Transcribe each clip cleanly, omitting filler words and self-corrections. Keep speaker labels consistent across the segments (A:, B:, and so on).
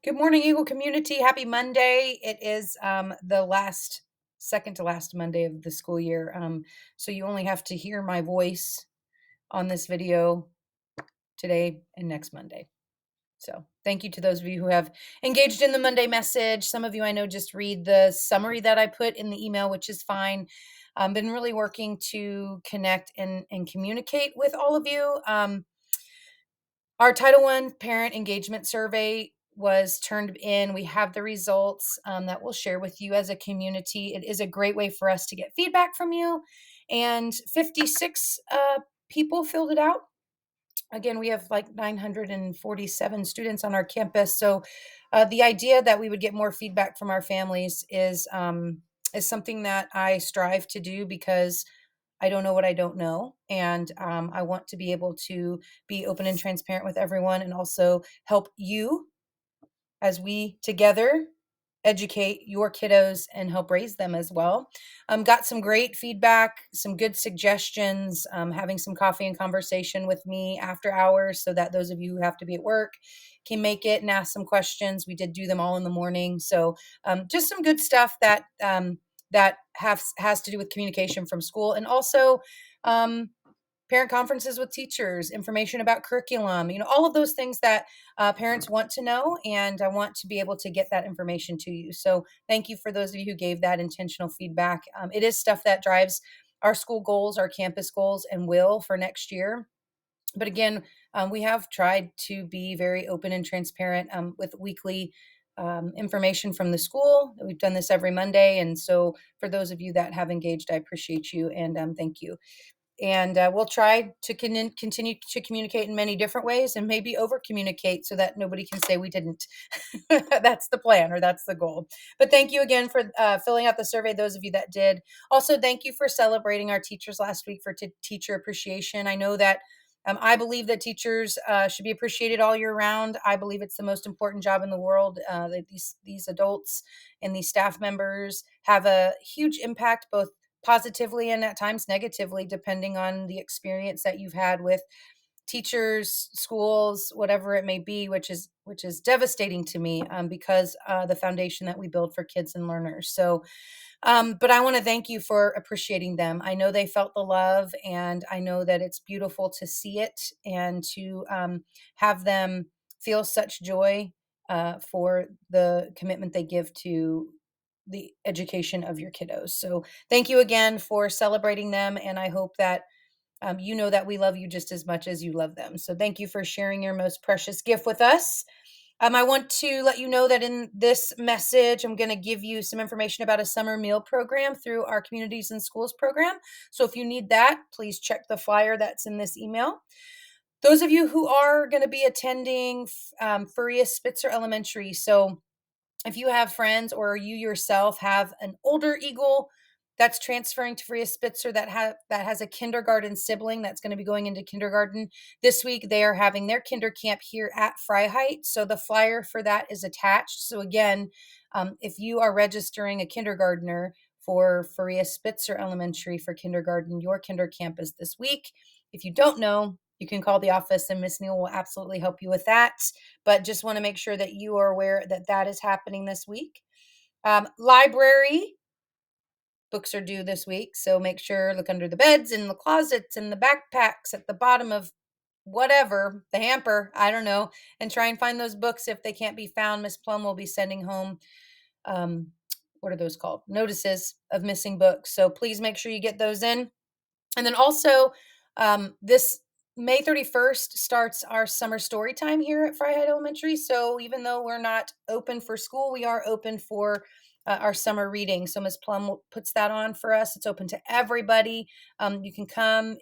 A: Good morning, Eagle community. Happy Monday. It is the second to last Monday of the school year. So you only have to hear my voice on this video today and next Monday. So thank you to those of you who have engaged in the Monday message. Some of you I know just read the summary that I put in the email, which is fine. Been really working to connect and communicate with all of you. Our Title I parent engagement survey was turned in. We have the results that we'll share with you as a community. It is a great way for us to get feedback from you. And 56 people filled it out. Again, we have like 947 students on our campus. So the idea that we would get more feedback from our families is something that I strive to do because I don't know what I don't know. And I want to be able to be open and transparent with everyone and also help you as we together educate your kiddos and help raise them as well. Got some great feedback, some good suggestions, having some coffee and conversation with me after hours so that those of you who have to be at work can make it and ask some questions. We did do them all in the morning. So just some good stuff that has to do with communication from school and also um, parent conferences with teachers, information about curriculum, all of those things that parents want to know. And I want to be able to get that information to you. So thank you for those of you who gave that intentional feedback. It is stuff that drives our school goals, our campus goals, and will for next year. But again, we have tried to be very open and transparent with weekly information from the school. We've done this every Monday. And so for those of you that have engaged, I appreciate you and thank you. And we'll try to continue to communicate in many different ways and maybe over communicate so that nobody can say we didn't. That's the plan or that's the goal. But thank you again for filling out the survey, those of you that did. Also, thank you for celebrating our teachers last week for teacher appreciation. I know that I believe that teachers should be appreciated all year round. I believe it's the most important job in the world. That these adults and these staff members have a huge impact both positively and at times negatively, depending on the experience that you've had with teachers, schools, whatever it may be, which is devastating to me because the foundation that we build for kids and learners. So, but I want to thank you for appreciating them. I know they felt the love, and I know that it's beautiful to see it and to have them feel such joy for the commitment they give to the education of your kiddos. So thank you again for celebrating them. And I hope that you know that we love you just as much as you love them. So thank you for sharing your most precious gift with us. I want to let you know that in this message, I'm going to give you some information about a summer meal program through our Communities and Schools program. So if you need that, please check the flyer that's in this email. Those of you who are going to be attending Faria Spitzer Elementary, so if you have friends or you yourself have an older Eagle that's transferring to Faria Spitzer that has a kindergarten sibling that's going to be going into kindergarten this week, they are having their kinder camp here at Freiheit. So the flyer for that is attached. So again, if you are registering a kindergartner for Faria Spitzer Elementary for kindergarten, your kinder camp is this week. If you don't know, you can call the office and Miss Neal will absolutely help you with that. But just want to make sure that you are aware that that is happening this week. Library books are due this week. So make sure, look under the beds, in the closets, in the backpacks, at the bottom of whatever, the hamper, I don't know, and try and find those books. If they can't be found, Miss Plum will be sending home, um, what are those called? Notices of missing books. So please make sure you get those in. And then also, this May 31st starts our summer story time here at Freiheit Elementary. So even though we're not open for school, we are open for our summer reading. So Ms. Plum puts that on for us. It's open to everybody. You can come,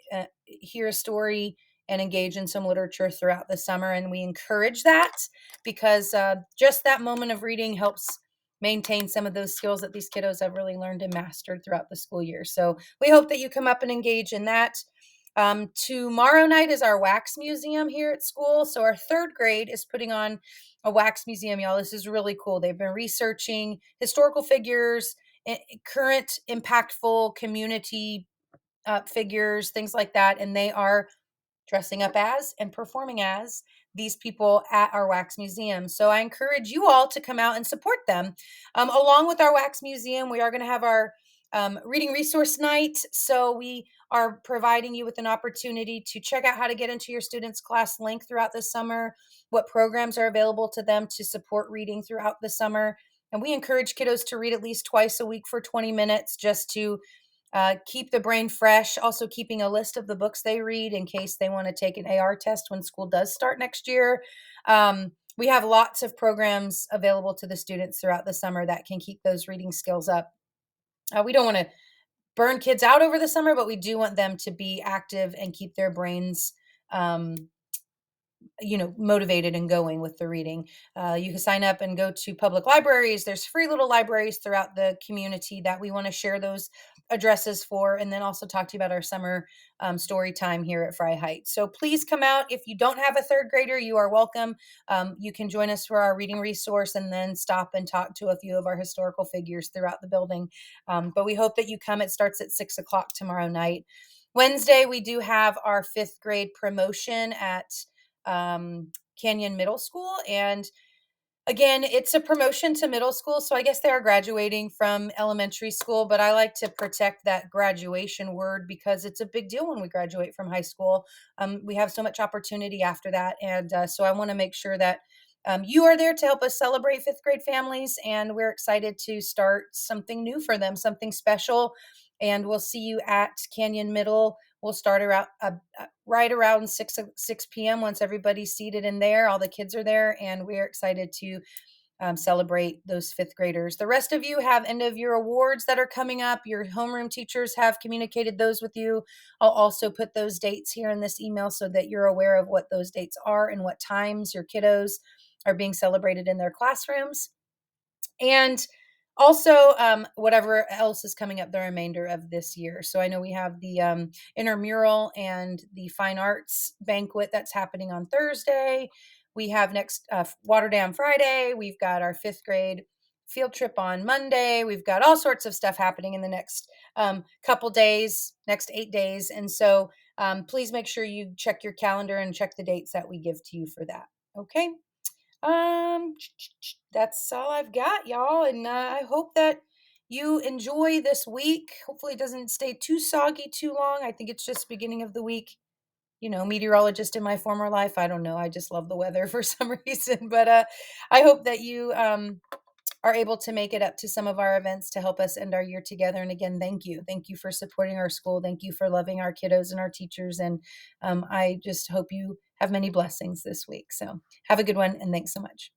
A: hear a story, and engage in some literature throughout the summer. And we encourage that because just that moment of reading helps maintain some of those skills that these kiddos have really learned and mastered throughout the school year. So we hope that you come up and engage in that. Tomorrow night is our wax museum here at school. So our third grade is putting on a wax museum, y'all. This is really cool. They've been researching historical figures, current impactful community figures, things like that. And they are dressing up as and performing as these people at our wax museum. So I encourage you all to come out and support them. Along with our wax museum, we are going to have our reading resource night. So we are providing you with an opportunity to check out how to get into your students' class link throughout the summer, what programs are available to them to support reading throughout the summer. And we encourage kiddos to read at least twice a week for 20 minutes just to keep the brain fresh. Also, keeping a list of the books they read in case they want to take an AR test when school does start next year. We have lots of programs available to the students throughout the summer that can keep those reading skills up. We don't want to burn kids out over the summer, but we do want them to be active and keep their brains um, motivated and going with the reading. You can sign up and go to public libraries. There's free little libraries throughout the community that we want to share those addresses for, and then also talk to you about our summer story time here at Fry Heights. So please come out. If you don't have a third grader, you are welcome. You can join us for our reading resource and then stop and talk to a few of our historical figures throughout the building. But we hope that you come. It starts at 6 o'clock tomorrow night. Wednesday, we do have our fifth grade promotion at Canyon Middle School. And again, it's a promotion to middle school. So I guess they are graduating from elementary school, but I like to protect that graduation word because it's a big deal when we graduate from high school. We have so much opportunity after that. And so I want to make sure that you are there to help us celebrate fifth grade families. And we're excited to start something new for them, something special. And we'll see you at Canyon Middle. We'll start around right around 6 p.m. once everybody's seated in there. All the kids are there, and we're excited to celebrate those fifth graders. The rest of you have end of year awards that are coming up. Your homeroom teachers have communicated those with you. I'll also put those dates here in this email so that you're aware of what those dates are and what times your kiddos are being celebrated in their classrooms. And also whatever else is coming up the remainder of this year. So I know we have the intramural and the fine arts banquet that's happening on Thursday. We have next Water Dam Friday. We've got our fifth grade field trip on Monday. We've got all sorts of stuff happening in the next couple days, next 8 days. And so please make sure you check your calendar and check the dates that we give to you for that. Okay. That's all I've got, y'all. And I hope that you enjoy this week. Hopefully, it doesn't stay too soggy too long. I think it's just beginning of the week. Meteorologist in my former life. I don't know. I just love the weather for some reason. But I hope that you are able to make it up to some of our events to help us end our year together. And again, thank you. Thank you for supporting our school. Thank you for loving our kiddos and our teachers. And I just hope you have many blessings this week. So have a good one. And thanks so much.